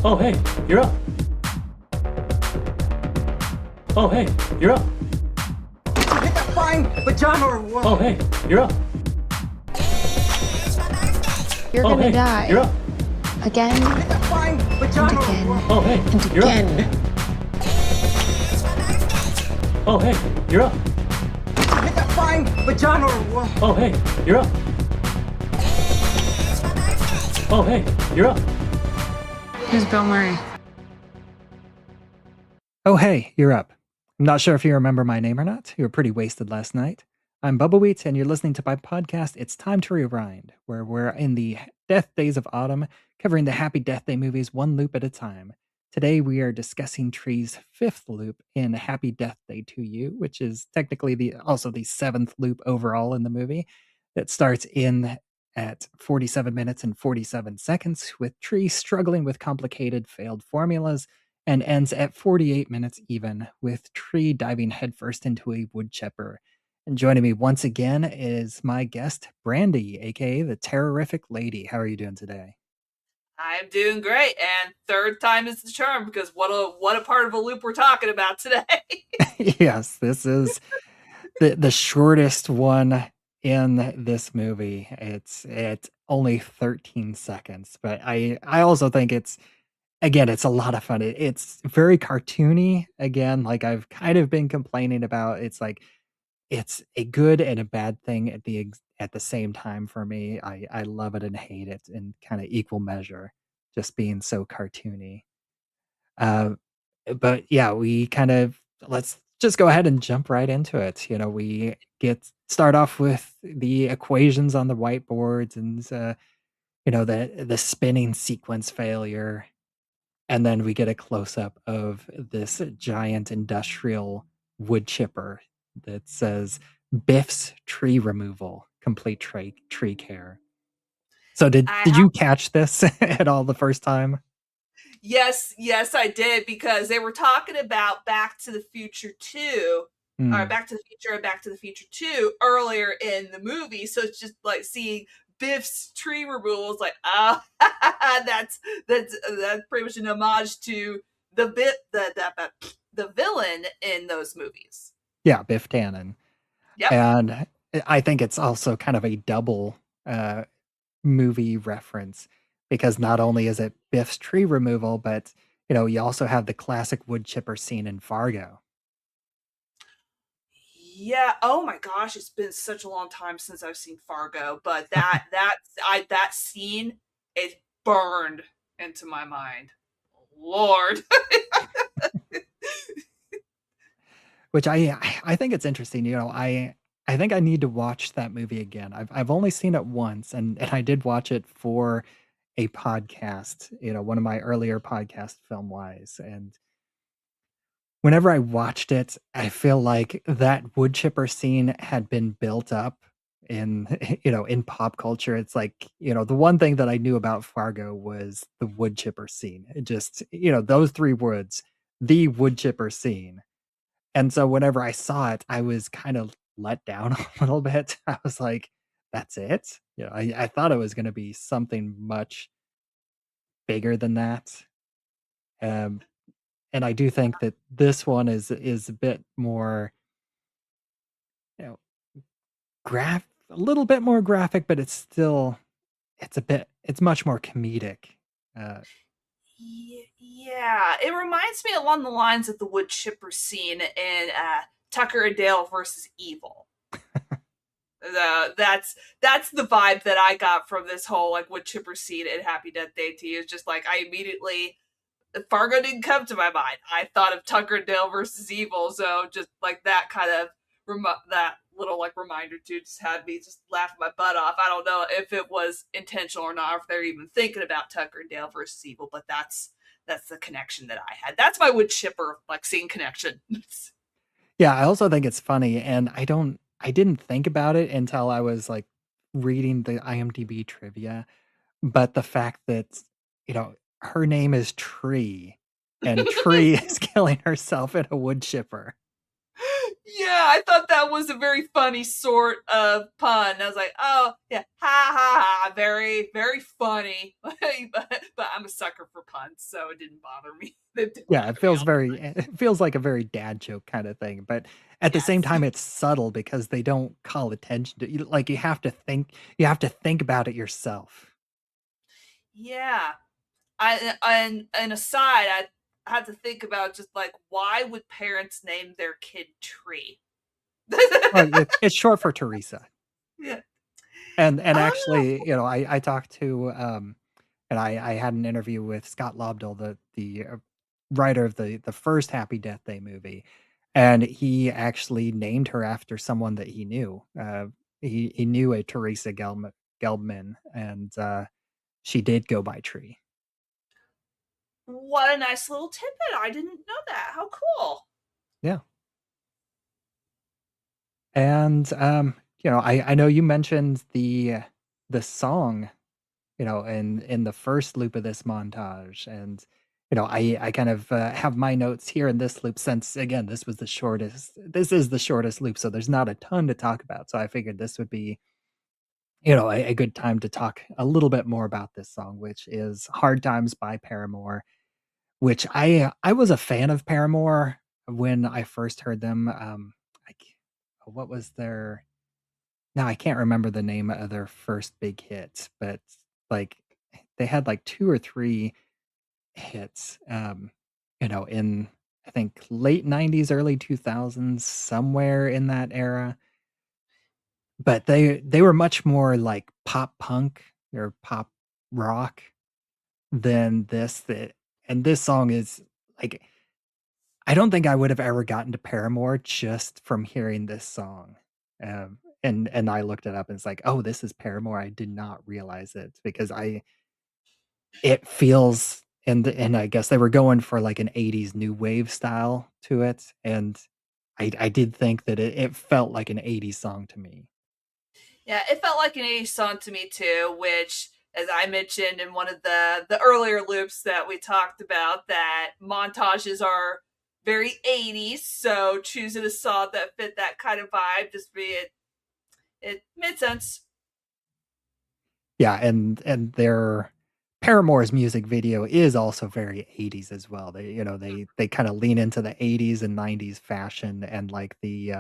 Oh, hey, you're up. Oh, hey, you're up. Hit that flying vagina or what? Oh, hey, you're up. You're Oh, gonna hey, die. you're up. Again Hit that flying vagina or again. what? Oh, hey, and you're again. up. Oh, hey, you're up. Hit that flying vagina or what? Oh, hey, you're up. Oh, hey, you're up. Who's Bill Murray? Oh, hey, you're up. I'm not sure if you remember my name or not. You were pretty wasted last night. I'm Bubbawheat, and you're listening to my podcast, It's Time to Rewind, where we're in the death days of autumn, covering the Happy Death Day movies one loop at a time. Today, we are discussing Tree's fifth loop in Happy Death Day 2U, which is technically also the seventh loop overall in the movie. That starts in at 47 minutes and 47 seconds, with Tree struggling with complicated failed formulas, and ends at 48 minutes even, with Tree diving headfirst into a wood chipper. And joining me once again is my guest, Brandy, aka the Terrorific Lady. How are you doing today? I'm doing great, and third time is the charm because what a part of a loop we're talking about today. Yes, this is the shortest one in this movie. It's only 13 seconds, but I also think it's a lot of fun. It's very cartoony again, like I've kind of been complaining about. It's like it's a good and a bad thing at the same time for me. I love it and hate it in kind of equal measure, just being so cartoony. Uh, but yeah, we kind of let's just go ahead and jump right into it. We start off with the equations on the whiteboards and the spinning sequence failure, and then we get a close up of this giant industrial wood chipper that says Biff's tree removal, complete tree care. So I did you catch this at all the first time? yes, I did because they were talking about Back to the Future 2, or Mm. Back to the Future and Back to the Future 2 earlier in the movie. So it's just like seeing Biff's tree removal is like, oh, that's pretty much an homage to the villain in those movies. Yeah, Biff Tannen. Yep. And I think it's also kind of a double uh, movie reference because not only is it Biff's tree removal, but you also have the classic wood chipper scene in Fargo. Yeah. Oh my gosh, it's been such a long time since I've seen Fargo, but that scene is burned into my mind. Lord. Which I think it's interesting. I think I need to watch that movie again. I've only seen it once, and I did watch it for a podcast. One of my earlier podcasts, film wise, and whenever I watched it, I feel like that wood chipper scene had been built up in in pop culture. It's like the one thing that I knew about Fargo was the wood chipper scene. It just those three words, the wood chipper scene. And so whenever I saw it, I was kind of let down a little bit. I was like, "That's it?" I thought it was gonna be something much bigger than that. Um, and I do think that this one is a bit more, you know, a little bit more graphic, but it's much more comedic. Uh, Yeah, it reminds me along the lines of the wood chipper scene in Tucker and Dale versus Evil. That's the vibe that I got from this whole like wood chipper scene in Happy Death Day to you. It's just like I immediately Fargo didn't come to my mind. I thought of Tucker and Dale versus Evil, so just like that kind of that little like reminder to just had me just laughing my butt off. I don't know if it was intentional or not, or if they're even thinking about Tucker and Dale versus Evil, but that's the connection that I had. That's my wood chipper like scene connection. yeah, I also think it's funny, and I didn't think about it until I was like reading the IMDb trivia. But the fact that, her name is Tree, and Tree is killing herself in a wood chipper. Yeah, I thought that was a very funny sort of pun. I was like, oh, yeah, ha ha ha, very, very funny. but I'm a sucker for puns, so it didn't bother me. It didn't Yeah, it bother me feels all the very it feels like a very dad joke kind of thing, but at the same Yes. time, it's subtle because they don't call attention to you. Like you have to think about it yourself. Yeah. And aside, I had to think about just like why would parents name their kid Tree? Well, it's short for Teresa. Yeah. And Oh, actually, I talked to, and I had an interview with Scott Lobdell, the writer of the first Happy Death Day movie, and he actually named her after someone that he knew. He knew a Teresa Gelbman, and, she did go by Tree. what a nice little tidbit. I didn't know that. How cool. Yeah. And, I know you mentioned the song, in the first loop of this montage, and, I kind of, have my notes here in this loop since, again, this is the shortest loop, so there's not a ton to talk about, so I figured this would be, a good time to talk a little bit more about this song, which is "Hard Times" by Paramore, which I was a fan of Paramore when I first heard them, I c what was their now I can't remember the name of their first big hit, but, like, they had, like, 2 or 3 hits, in, I think, late '90s, early 2000s, somewhere in that era, but they were much more like pop punk or pop rock than this song is, like, I don't think I would have ever gotten to Paramore just from hearing this song. And I looked it up and it's like, "Oh, this is Paramore." I did not realize it because I it feels and I guess they were going for like an '80s new wave style to it, and I did think that it felt like an '80s song to me. Yeah, it felt like an 80s song to me too, which as I mentioned in one of the earlier loops that we talked about, that montages are very 80s, so choosing a song that fit that kind of vibe just be it made sense. Yeah, and their Paramore's music video is also very '80s as well. They kinda lean into the '80s and '90s fashion and, like, the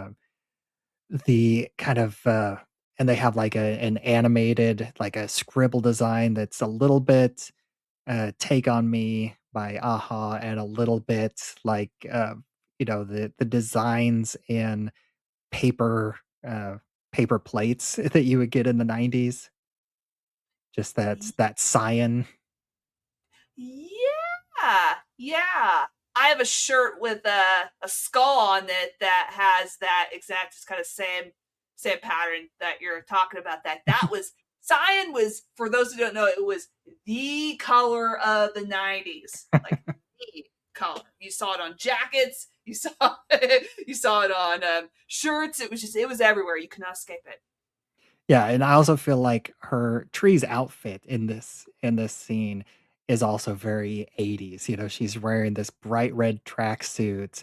kind of, and they have, like, an animated, like, a scribble design that's a little bit, "Take on Me" by a and a little bit like, the designs in paper, uh, paper plates that you would get in the '90s. Just that cyan. Yeah, yeah. I have a shirt with a skull on it that has that exact just kind of same pattern that you're talking about. That was cyan was, for those who don't know, it was the color of the 90s. Like the color. You saw it on jackets, you saw you saw it on shirts. It was everywhere. You could not escape it. Yeah, and I also feel like her Tree's outfit in this scene is also very '80s. She's wearing this bright red tracksuit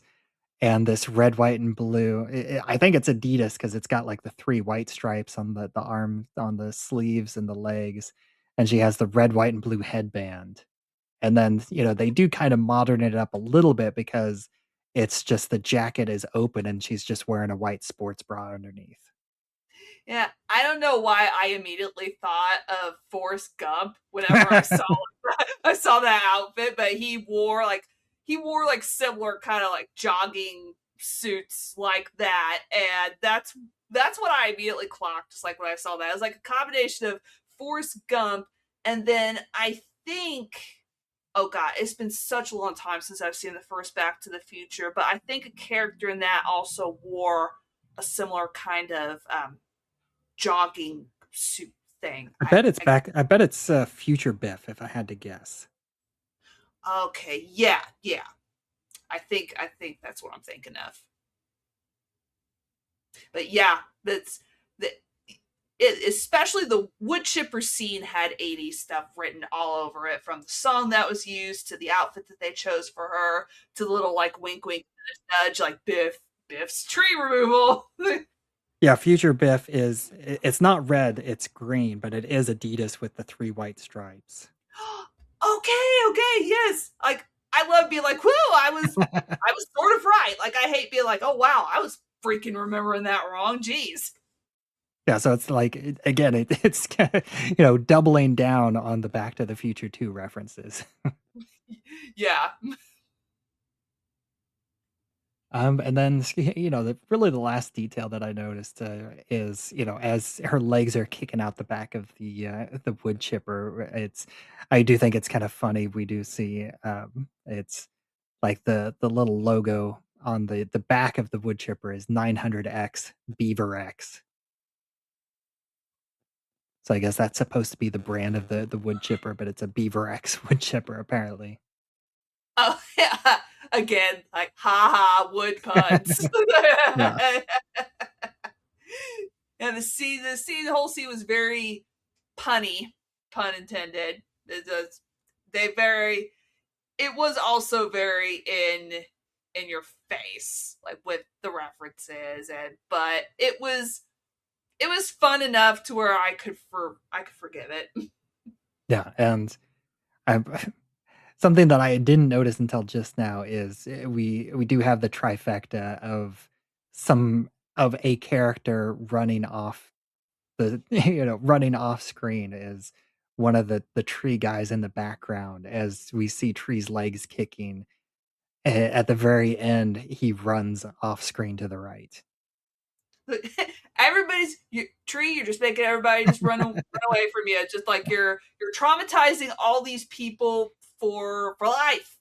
and this red, white, and blue. I think it's Adidas because it's got like the 3 white stripes on the arm, on the sleeves and the legs, and she has the red, white, and blue headband. And then, they do kind of modern it up a little bit because it's just the jacket is open and she's just wearing a white sports bra underneath. Yeah, I don't know why I immediately thought of Forrest Gump whenever I saw I saw that outfit, but he wore like similar kind of like jogging suits like that, and that's what I immediately clocked just like when I saw that. It was like a combination of Forrest Gump, and then I think, oh god, it's been such a long time since I've seen the first Back to the Future, but I think a character in that also wore a similar kind of jogging suit thing. I bet it's, Future Biff if I had to guess. Okay, yeah, yeah. I think that's what I'm thinking of. But yeah, that's the especially the wood chipper scene had 80s stuff written all over it, from the song that was used to the outfit that they chose for her to the little like wink wink nudge like Biff Biff's tree removal. Yeah, future Biff it's not red, it's green, but it is Adidas with the 3 white stripes. Okay, yes. Like I love being like, whoo, I was sort of right. Like I hate being like, oh wow, I was freaking remembering that wrong. Jeez. Yeah, so it's like again, it's kinda, doubling down on the Back to the Future 2 references. Yeah. And then really the last detail that I noticed is as her legs are kicking out the back of the wood chipper, I do think it's kind of funny. We do see it's like the little logo on the back of the wood chipper is 900X Beaver X. So I guess that's supposed to be the brand of the wood chipper, but it's a Beaver X wood chipper apparently. Oh yeah. Again, like haha, wood puns. Yeah. And the whole scene was very punny, pun intended. They very. It was also very in your face, like with the references, but it was fun enough to where I could forgive it. Yeah, and I something that I didn't notice until just now is we do have the trifecta of some of a character running off the running off screen is one of the tree guys in the background as we see Tree's legs kicking. At the very end, he runs off screen to the right. Tree. You're just making everybody just run away from you. It's just like you're traumatizing all these people for life.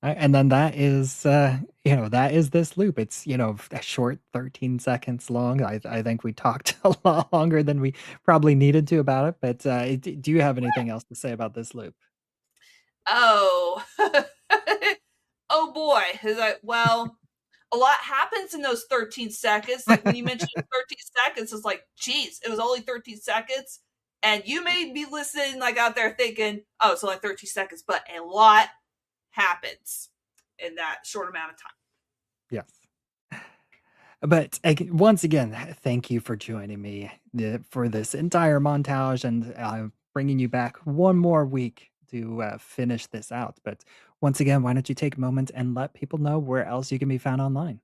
And then that is that is this loop. It's a short 13 seconds long. I think we talked a lot longer than we probably needed to about it. But do you have anything else to say about this loop? Oh, oh boy. Is like, well, a lot happens in those 13 seconds. Like when you mentioned 13 seconds, it's like, geez, it was only 13 seconds. And you may be listening, like out there thinking, oh, it's only 13 seconds, but a lot happens in that short amount of time. Yes. But once again, thank you for joining me for this entire montage and bringing you back one more week to finish this out. But once again, why don't you take a moment and let people know where else you can be found online?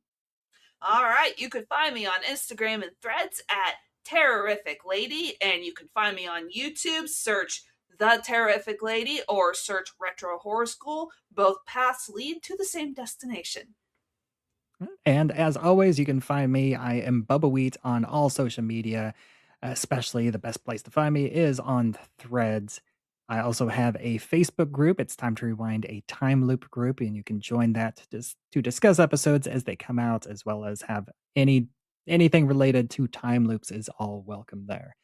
All right, you can find me on Instagram and Threads at Terrific Lady, and you can find me on YouTube. Search The Terrific Lady or search Retro Horror School. Both paths lead to the same destination. And as always, you can find me. I am Bubbawheat on all social media, especially the best place to find me is on Threads. I also have a Facebook group. It's Time to Rewind, a time loop group, and you can join that to discuss episodes as they come out, as well as have anything related to time loops is all welcome there.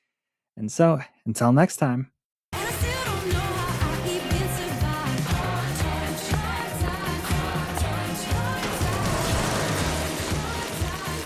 And so, until next time.